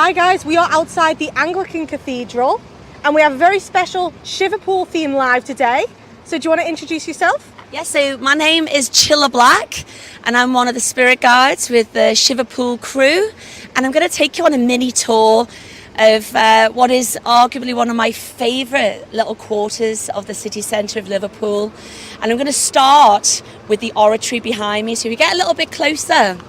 Hi guys, we are outside the Anglican Cathedral and we have a very special Shiverpool theme live today. So do you want to introduce yourself? Yes, so my name is Chilla Black and I'm one of the spirit guides with the Shiverpool crew, and I'm going to take you on a mini tour of what is arguably one of my favourite little quarters of the city centre of Liverpool. And I'm going to start with the Oratory behind me, so we get a little bit closer.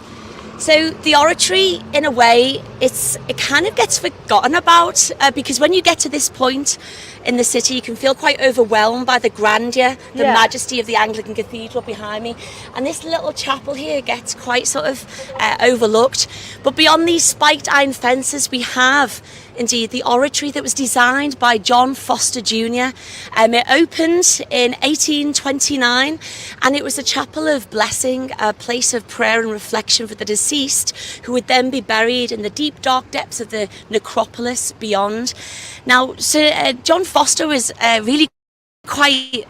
So the Oratory, in a way, it kind of gets forgotten about because when you get to this point in the city, you can feel quite overwhelmed by the grandeur, the majesty of the Anglican Cathedral behind me. And this little chapel here gets quite sort of overlooked. But beyond these spiked iron fences, we have indeed the Oratory that was designed by John Foster Jr. It opened in 1829 and it was a chapel of blessing, a place of prayer and reflection for the deceased, who would then be buried in the deep dark depths of the necropolis beyond. Now, so John Foster was really quite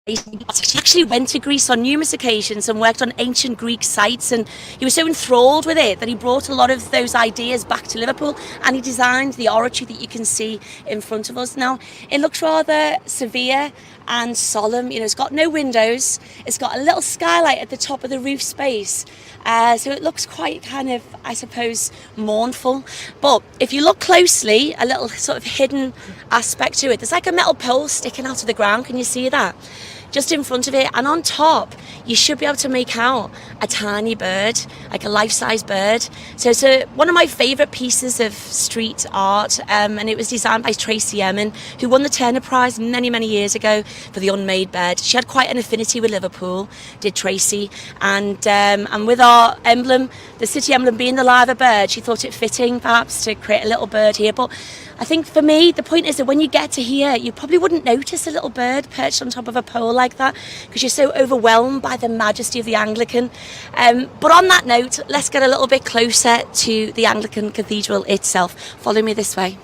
he actually went to Greece on numerous occasions and worked on ancient Greek sites, and he was so enthralled with it that he brought a lot of those ideas back to Liverpool, and he designed the Oratory that you can see in front of us. Now, it looks rather severe and solemn. You know, it's got no windows, it's got a little skylight at the top of the roof space, so it looks quite kind of, I suppose, mournful. But if you look closely, a little sort of hidden aspect to it, there's like a metal pole sticking out of the ground. Can you see that? Just in front of it, and on top you should be able to make out a tiny bird, like a life-size bird. So it's one of my favourite pieces of street art, and it was designed by Tracy Emin, who won the Turner Prize many years ago for the unmade bird. She had quite an affinity with Liverpool, did Tracy, and with our emblem, the city emblem being the liver bird, she thought it fitting perhaps to create a little bird here. But I think for me, the point is that when you get to here, you probably wouldn't notice a little bird perched on top of a pole like that because you're so overwhelmed by the majesty of the Anglican. But on that note, let's get a little bit closer to the Anglican Cathedral itself. Follow me this way.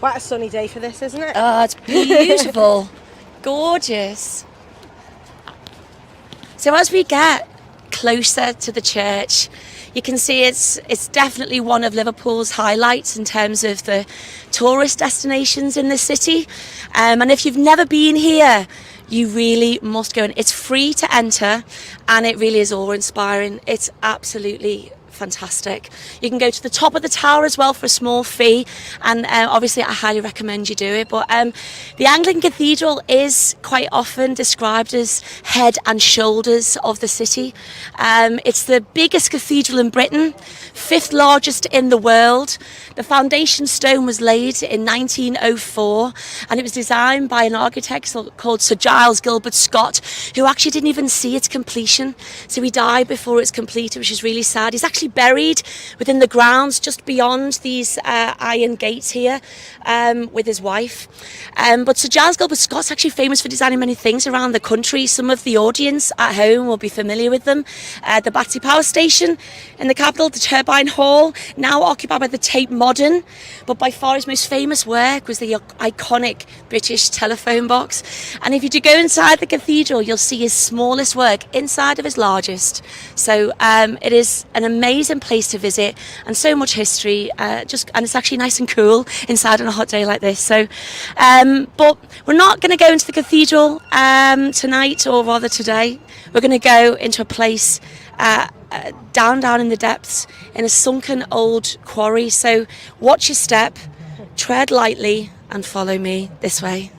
What a sunny day for this, isn't it? Oh, it's beautiful. Gorgeous. So as we get closer to the church, you can see it's definitely one of Liverpool's highlights in terms of the tourist destinations in the city. And if you've never been here, you really must go. And it's free to enter, and it really is awe-inspiring. It's absolutely fantastic. You can go to the top of the tower as well for a small fee, and obviously I highly recommend you do it. But the Anglican Cathedral is quite often described as head and shoulders of the city. It's the biggest cathedral in Britain, fifth largest in the world. The foundation stone was laid in 1904, and it was designed by an architect called Sir Giles Gilbert Scott, who actually didn't even see its completion. So he died before it's completed, which is really sad. He's actually buried within the grounds just beyond these iron gates here with his wife. But Sir Giles Gilbert Scott's actually famous for designing many things around the country. Some of the audience at home will be familiar with them. The Battersea Power Station in the capital, the Turbine Hall, now occupied by the Tate Modern. But by far his most famous work was the iconic British telephone box. And if you do go inside the cathedral, you'll see his smallest work inside of his largest. So it is an amazing place to visit, and so much history, and it's actually nice and cool inside on a hot day like this. So but we're not going to go into the cathedral tonight, or rather today. We're going to go into a place down in the depths, in a sunken old quarry. So watch your step, tread lightly, and follow me this way.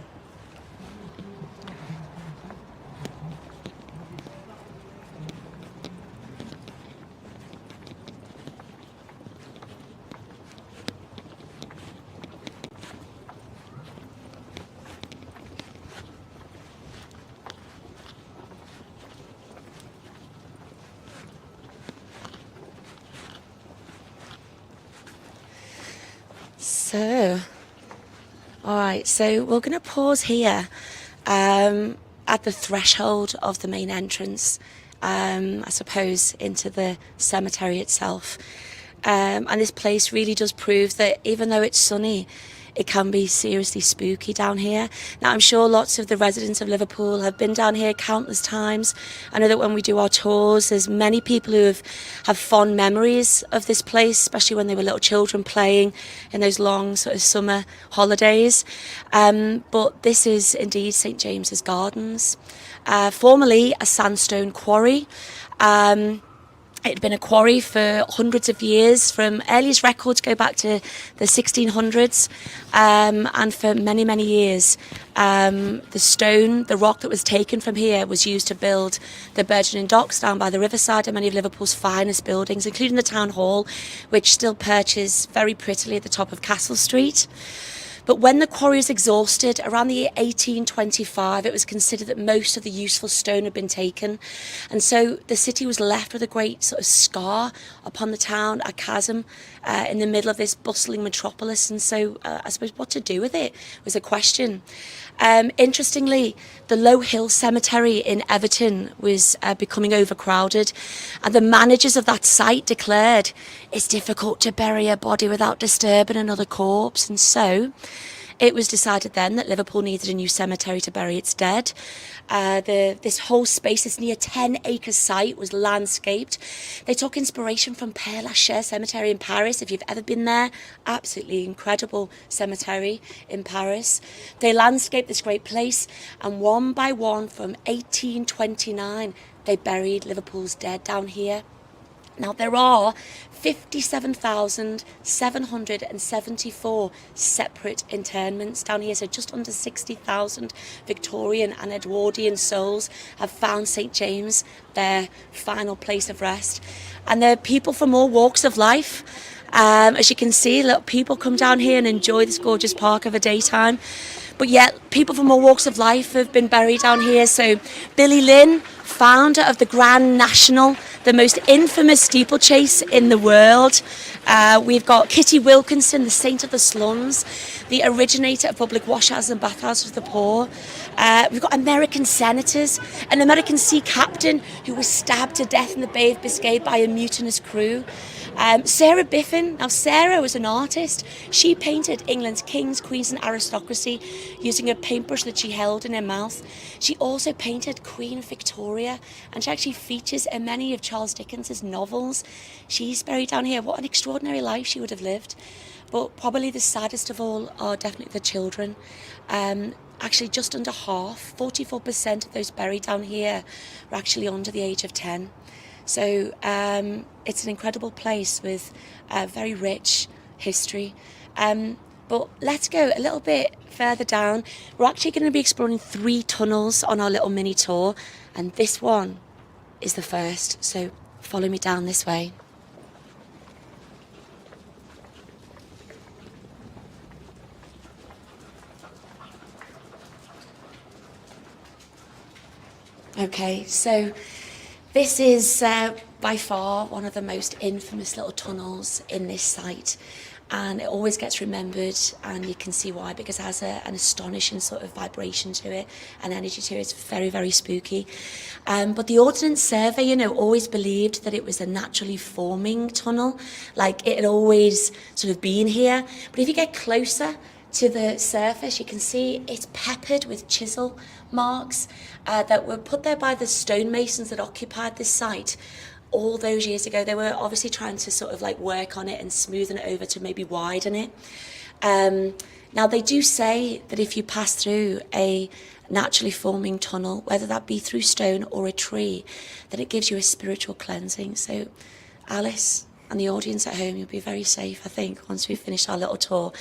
So we're going to pause here at the threshold of the main entrance, I suppose, into the cemetery itself. And this place really does prove that even though it's sunny, it can be seriously spooky down here. Now, I'm sure lots of the residents of Liverpool have been down here countless times. I know that when we do our tours, there's many people who have fond memories of this place, especially when they were little children playing in those long sort of summer holidays. But this is indeed St James's Gardens, formerly a sandstone quarry. It had been a quarry for hundreds of years. From earliest records go back to the 1600s, and for many, many years the rock that was taken from here was used to build the burgeoning docks down by the riverside and many of Liverpool's finest buildings, including the town hall, which still perches very prettily at the top of Castle Street. But when the quarry was exhausted, around the year 1825, it was considered that most of the useful stone had been taken. And so the city was left with a great sort of scar upon the town, a chasm in the middle of this bustling metropolis. And so I suppose what to do with it was a question. Interestingly, the Low Hill Cemetery in Everton was becoming overcrowded, and the managers of that site declared it's difficult to bury a body without disturbing another corpse. And so it was decided then that Liverpool needed a new cemetery to bury its dead. This whole space, this near 10-acre site, was landscaped. They took inspiration from Père Lachaise Cemetery in Paris. If you've ever been there, absolutely incredible cemetery in Paris. They landscaped this great place, and one by one from 1829, they buried Liverpool's dead down here. Now, there are 57,774 separate interments down here, so just under 60,000 Victorian and Edwardian souls have found St James their final place of rest. And there are people from all walks of life. As you can see, look, people come down here and enjoy this gorgeous park of a daytime. But yet, people from all walks of life have been buried down here. So Billy Lynn, founder of the Grand National, the most infamous steeplechase in the world. We've got Kitty Wilkinson, the saint of the slums, the originator of public washhouses and bathhouses for the poor. We've got American senators, an American sea captain who was stabbed to death in the Bay of Biscay by a mutinous crew. Sarah Biffin. Now, Sarah was an artist. She painted England's kings, queens and aristocracy using a paintbrush that she held in her mouth. She also painted Queen Victoria, and she actually features in many of Charles Dickens's novels. She's buried down here. What an extraordinary life she would have lived. But probably the saddest of all are definitely the children. Actually, just under half, 44% of those buried down here were actually under the age of 10. So it's an incredible place with a very rich history. But let's go a little bit further down. We're actually going to be exploring 3 tunnels on our little mini tour, and this one is the first. So follow me down this way. Okay, so this is by far one of the most infamous little tunnels in this site, and it always gets remembered, and you can see why, because it has an astonishing sort of vibration to it, and energy to it. It's very, very spooky. But the Ordnance Survey, always believed that it was a naturally forming tunnel, like it had always sort of been here. But if you get closer to the surface, you can see it's peppered with chisel marks that were put there by the stonemasons that occupied this site all those years ago. They were obviously trying to sort of like work on it and smoothen it over to maybe widen it. Now, they do say that if you pass through a naturally forming tunnel, whether that be through stone or a tree, that it gives you a spiritual cleansing. So Alice and the audience at home, you'll be very safe, I think, once we've finished our little tour.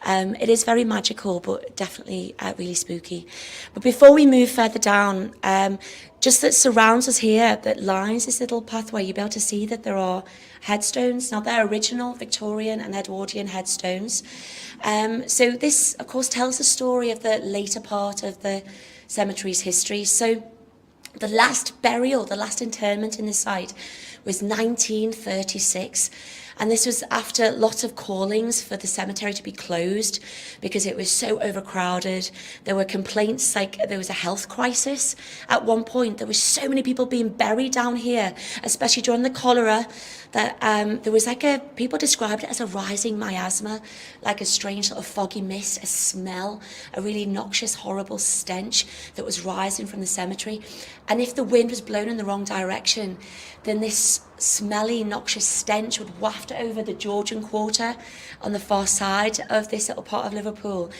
It is very magical, but definitely really spooky. But before we move further down, just that surrounds us here, that lines this little pathway, you'll be able to see that there are headstones. Now, they're original Victorian and Edwardian headstones. So this, of course, tells the story of the later part of the cemetery's history. So the last burial, the last interment in the site was 1936, And this was after lots of callings for the cemetery to be closed because it was so overcrowded. There were complaints like there was a health crisis. At one point, there were so many people being buried down here, especially during the cholera, that there was people described it as a rising miasma, like a strange sort of foggy mist, a smell, a really noxious, horrible stench that was rising from the cemetery. And if the wind was blown in the wrong direction, then this smelly, noxious stench would waft over the Georgian Quarter on the far side of this little part of Liverpool.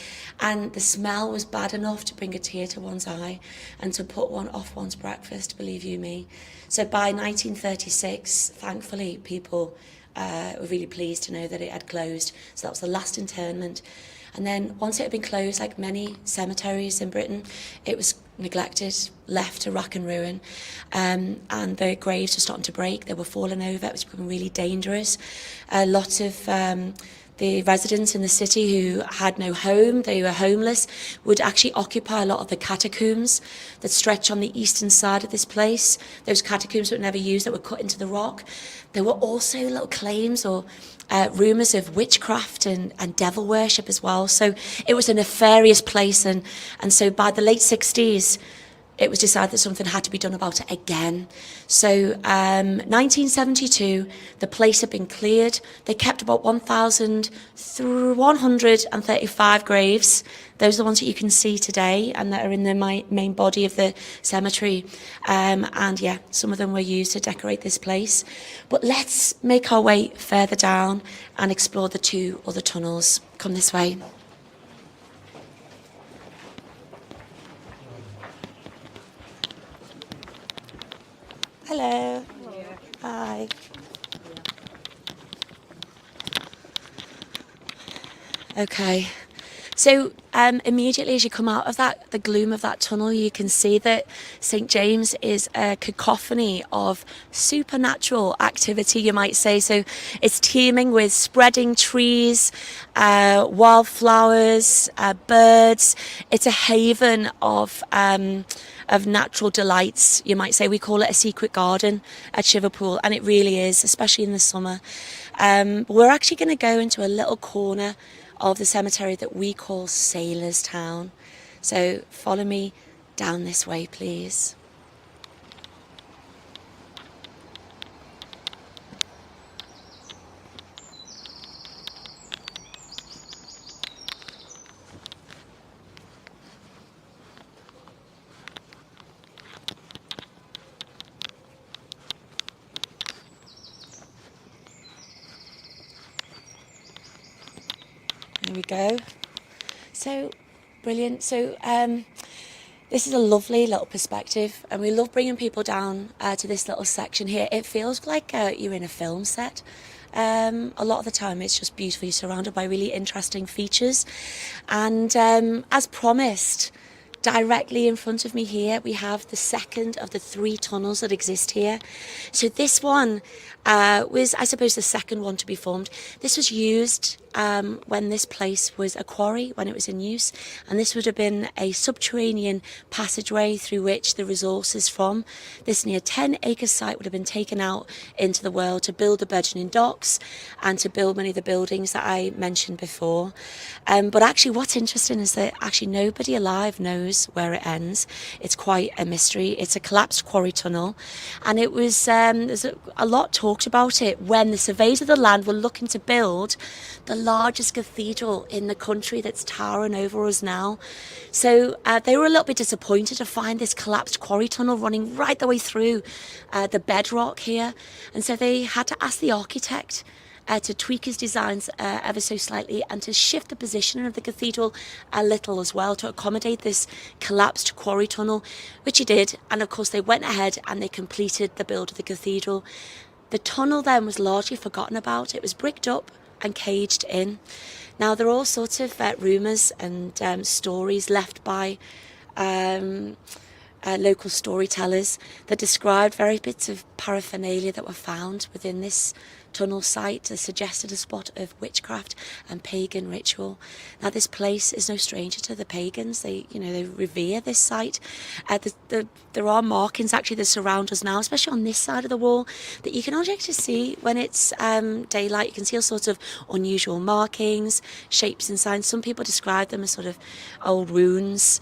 And the smell was bad enough to bring a tear to one's eye and to put one off one's breakfast, believe you me. So by 1936, thankfully, people were really pleased to know that it had closed. So that was the last interment. And then once it had been closed, like many cemeteries in Britain, it was neglected, left to rack and ruin. And the graves were starting to break. They were falling over. It was becoming really dangerous. A lot of the residents in the city who had no home, they were homeless, would actually occupy a lot of the catacombs that stretch on the eastern side of this place. Those catacombs that were never used, that were cut into the rock. There were also little claims or rumours of witchcraft and devil worship as well. So it was a nefarious place. And so by the late 60s, it was decided that something had to be done about it again. So 1972, the place had been cleared. They kept about 1,135 graves. Those are the ones that you can see today and that are in the main body of the cemetery. And yeah, some of them were used to decorate this place. But let's make our way further down and explore the two other tunnels. Come this way. Hello. Hi. Okay. So immediately as you come out of the gloom of that tunnel, you can see that St. James is a cacophony of supernatural activity, you might say. So it's teeming with spreading trees, wildflowers, birds. It's a haven of natural delights, you might say. We call it a secret garden at Shiverpool, and it really is, especially in the summer. But we're actually going to go into a little corner of the cemetery that we call Sailors Town. So follow me down this way, please. There we go. So brilliant. So this is a lovely little perspective, and we love bringing people down to this little section here. It feels like you're in a film set. A lot of the time it's just beautifully surrounded by really interesting features. And as promised, directly in front of me here, we have the second of the 3 tunnels that exist here. So this one was, I suppose, the second one to be formed. This was used when this place was a quarry, when it was in use, and this would have been a subterranean passageway through which the resources from this near 10-acre site would have been taken out into the world to build the burgeoning docks and to build many of the buildings that I mentioned before. But actually what's interesting is that actually nobody alive knows where it ends. It's quite a mystery. It's a collapsed quarry tunnel, and it was there's a lot talked about it when the surveyors of the land were looking to build the largest cathedral in the country that's towering over us now. So they were a little bit disappointed to find this collapsed quarry tunnel running right the way through the bedrock here, and so they had to ask the architect to tweak his designs ever so slightly and to shift the positioning of the cathedral a little as well to accommodate this collapsed quarry tunnel, which he did. And of course they went ahead and they completed the build of the cathedral. The tunnel then was largely forgotten about. It was bricked up and caged in. Now there are all sorts of rumours and stories left by local storytellers that described various bits of paraphernalia that were found within this tunnel site that suggested a spot of witchcraft and pagan ritual. Now, this place is no stranger to the pagans. They revere this site. There are markings actually that surround us now, especially on this side of the wall, that you can actually see when it's daylight. You can see all sorts of unusual markings, shapes and signs. Some people describe them as sort of old runes.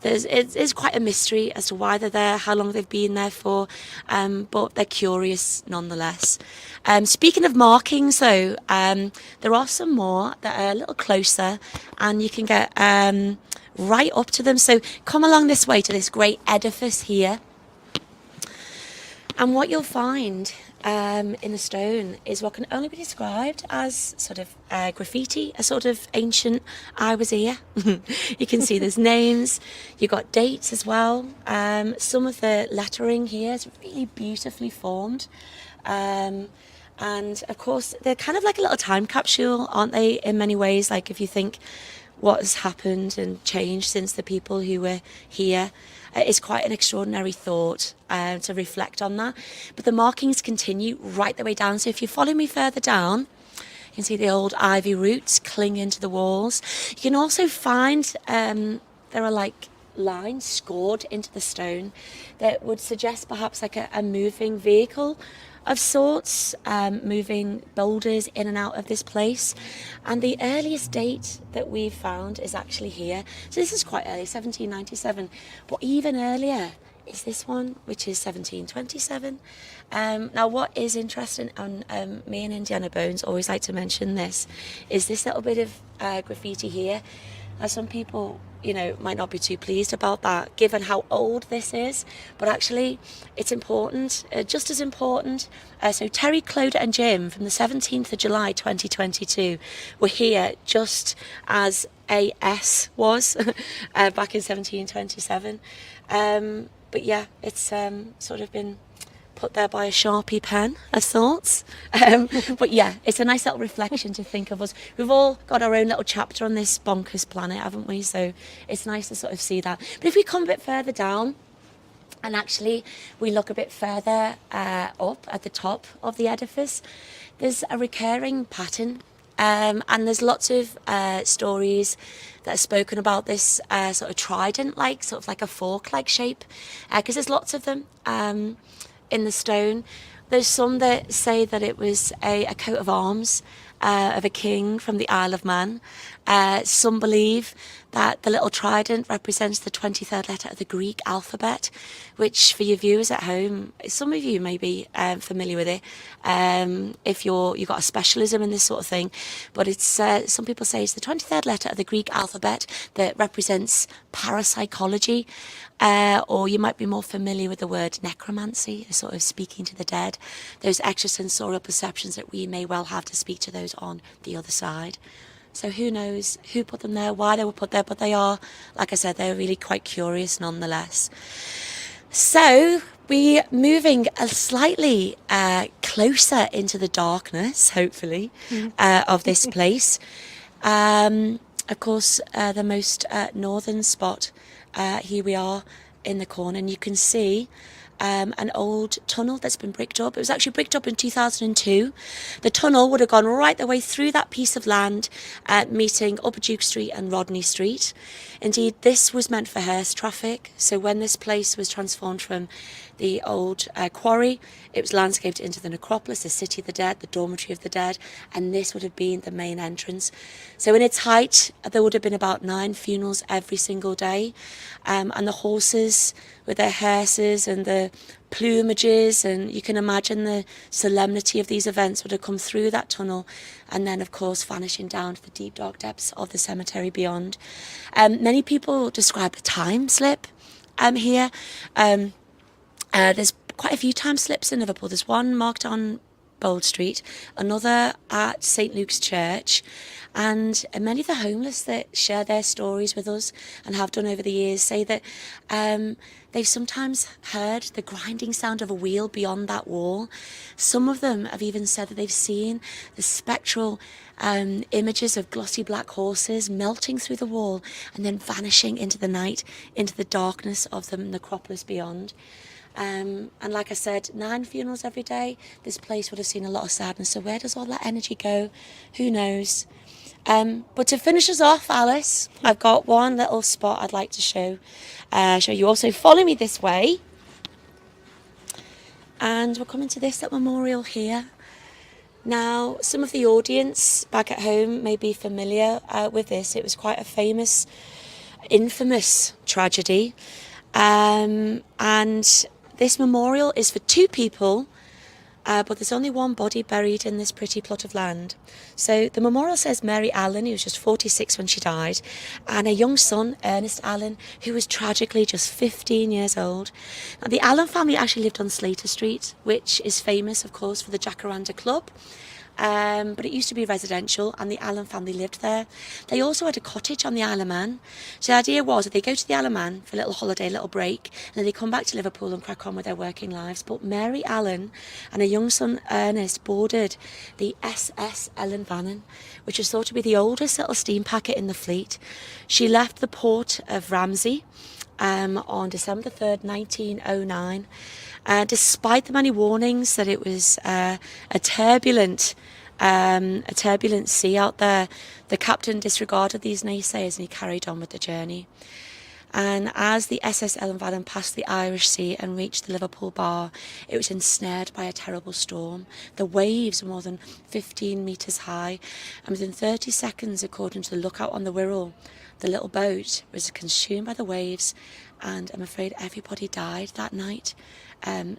It's quite a mystery as to why they're there, how long they've been there for, but they're curious nonetheless. Speaking of markings, though, there are some more that are a little closer, and you can get right up to them. So come along this way to this great edifice here. And what you'll find in the stone is what can only be described as sort of graffiti, a sort of ancient I was here. You can see there's names, you've got dates as well. Some of the lettering here is really beautifully formed. And of course, they're kind of like a little time capsule, aren't they, in many ways? Like if you think what has happened and changed since the people who were here. It's quite an extraordinary thought to reflect on that. But the markings continue right the way down. So if you follow me further down, you can see the old ivy roots clinging to the walls. You can also find there are like lines scored into the stone that would suggest perhaps like a moving vehicle of sorts, moving boulders in and out of this place. And the earliest date that we've found is actually here. So this is quite early, 1797. But even earlier is this one, which is 1727. Now, what is interesting, and me and Indiana Bones always like to mention this, is this little bit of graffiti here. Now, some people, might not be too pleased about that, given how old this is. But actually, it's important, just as important. So Terry, Clodagh and Jim, from the 17th of July 2022, were here just as AS was back in 1727. But yeah, it's sort of been put there by a Sharpie pen as thoughts. But yeah, it's a nice little reflection to think of us. We've all got our own little chapter on this bonkers planet, haven't we? So it's nice to sort of see that. But if we come a bit further down, and actually we look a bit further up at the top of the edifice, there's a recurring pattern. And there's lots of stories that are spoken about this sort of trident, like sort of like a fork-like shape, because there's lots of them in the stone. There's some that say that it was a coat of arms of a king from the Isle of Man. Some believe that the little trident represents the 23rd letter of the Greek alphabet, which for your viewers at home, some of you may be familiar with it if you've got a specialism in this sort of thing. But it's some people say it's the 23rd letter of the Greek alphabet that represents parapsychology, or you might be more familiar with the word necromancy, sort of speaking to the dead, those extrasensorial perceptions that we may well have to speak to those on the other side. So who knows who put them there, why they were put there, but they are, like I said, they're really quite curious nonetheless. So we're moving slightly closer into the darkness, hopefully, of this place. Of course, the most northern spot, here we are in the corner, and you can see an old tunnel that's been bricked up. It was actually bricked up in 2002. The tunnel would have gone right the way through that piece of land, meeting Upper Duke Street and Rodney Street. Indeed, this was meant for hearse traffic. So when this place was transformed from the old quarry, it was landscaped into the necropolis, the city of the dead, the dormitory of the dead, and this would have been the main entrance. So in its height, there would have been about 9 funerals every single day, and the horses with their hearses and the plumages, and you can imagine the solemnity of these events would have come through that tunnel and then of course vanishing down to the deep dark depths of the cemetery beyond. Many people describe the time slip here. There's quite a few time slips in Liverpool. There's one marked on Bold Street, another at St Luke's Church, and many of the homeless that share their stories with us and have done over the years say that they've sometimes heard the grinding sound of a wheel beyond that wall. Some of them have even said that they've seen the spectral images of glossy black horses melting through the wall and then vanishing into the night, into the darkness of the necropolis beyond. And like I said, 9 funerals every day. This place would have seen a lot of sadness. So where does all that energy go? Who knows? But to finish us off, Alice, I've got one little spot I'd like to show you. Also, follow me this way. And we're coming to this little memorial here. Now, some of the audience back at home may be familiar with this. It was quite a famous, infamous tragedy. And this memorial is for 2 people, but there's only one body buried in this pretty plot of land. So the memorial says Mary Allen, who was just 46 when she died, and a young son, Ernest Allen, who was tragically just 15 years old. Now, the Allen family actually lived on Slater Street, which is famous, of course, for the Jacaranda Club. But it used to be residential, and the Allen family lived there. They also had a cottage on the Isle of Man. So the idea was that they go to the Isle of Man for a little holiday, a little break, and then they come back to Liverpool and crack on with their working lives. But Mary Allen and her young son Ernest boarded the SS Ellen Vannon, which is thought to be the oldest little steam packet in the fleet. She left the port of Ramsey on December 3rd, 1909. Despite the many warnings that it was a turbulent sea out there, the captain disregarded these naysayers and he carried on with the journey. And as the SS Ellen Vannon passed the Irish Sea and reached the Liverpool bar, it was ensnared by a terrible storm. The waves were more than 15 metres high, and within 30 seconds, according to the lookout on the Wirral, the little boat was consumed by the waves, and I'm afraid everybody died that night.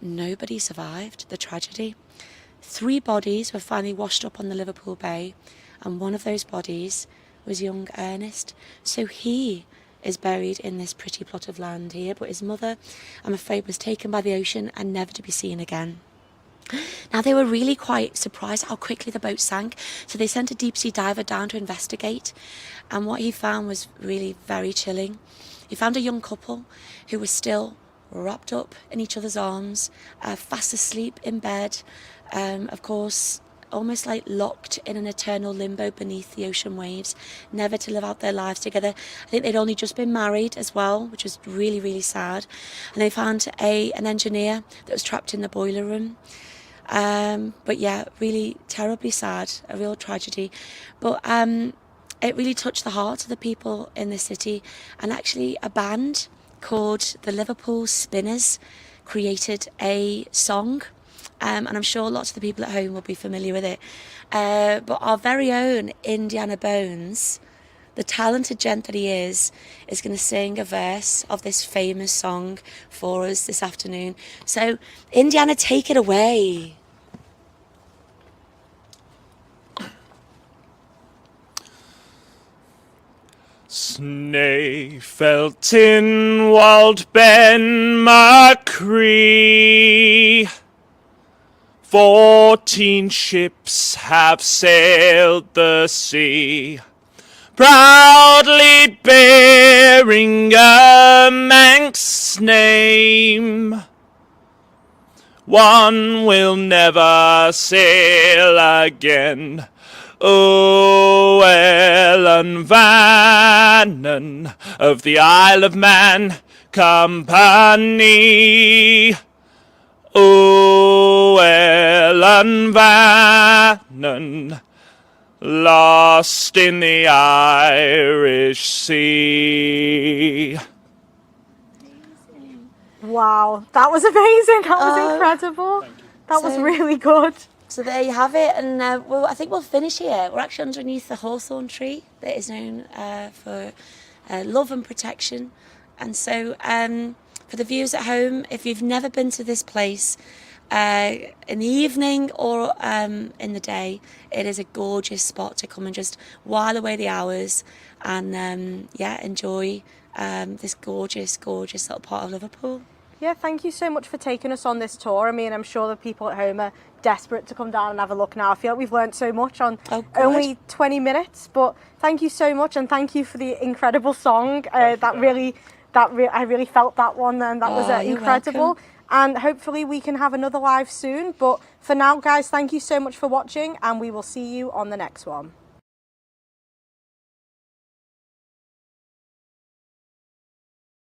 Nobody survived the tragedy. 3 bodies were finally washed up on the Liverpool Bay, and one of those bodies was young Ernest. So he is buried in this pretty plot of land here, but his mother, I'm afraid, was taken by the ocean and never to be seen again. Now, they were really quite surprised how quickly the boat sank, so they sent a deep-sea diver down to investigate, and what he found was really very chilling. He found a young couple who was still wrapped up in each other's arms, fast asleep in bed, of course, almost like locked in an eternal limbo beneath the ocean waves, never to live out their lives together. I think they'd only just been married as well, which was really, really sad. And they found an engineer that was trapped in the boiler room. But yeah, really terribly sad, a real tragedy. But it really touched the hearts of the people in the city, and actually a band called the Liverpool Spinners created a song, and I'm sure lots of the people at home will be familiar with it. But our very own Indiana Bones, the talented gent that he is going to sing a verse of this famous song for us this afternoon. So, Indiana, take it away. Snaefeltin Wald Ben Macree. 14 ships have sailed the sea, proudly bearing a Manx name. One will never sail again. O Ellen Vannon of the Isle of Man Company. O Ellen Vannon, lost in the Irish Sea. Wow, that was amazing. That was incredible. That was really good. So there you have it, and I think we'll finish here. We're actually underneath the hawthorn tree that is known for love and protection. And so for the viewers at home, if you've never been to this place, in the evening or in the day, it is a gorgeous spot to come and just while away the hours and enjoy this gorgeous little part of Liverpool. Yeah, thank you so much for taking us on this tour. I mean, I'm sure the people at home are desperate to come down and have a look now. I feel like we've learned so much on Oh, good. only 20 minutes, but thank you so much, and thank you for the incredible song. I really felt that one, and that was you're incredible. welcome. And hopefully we can have another live soon. But for now, guys, thank you so much for watching, and we will see you on the next one.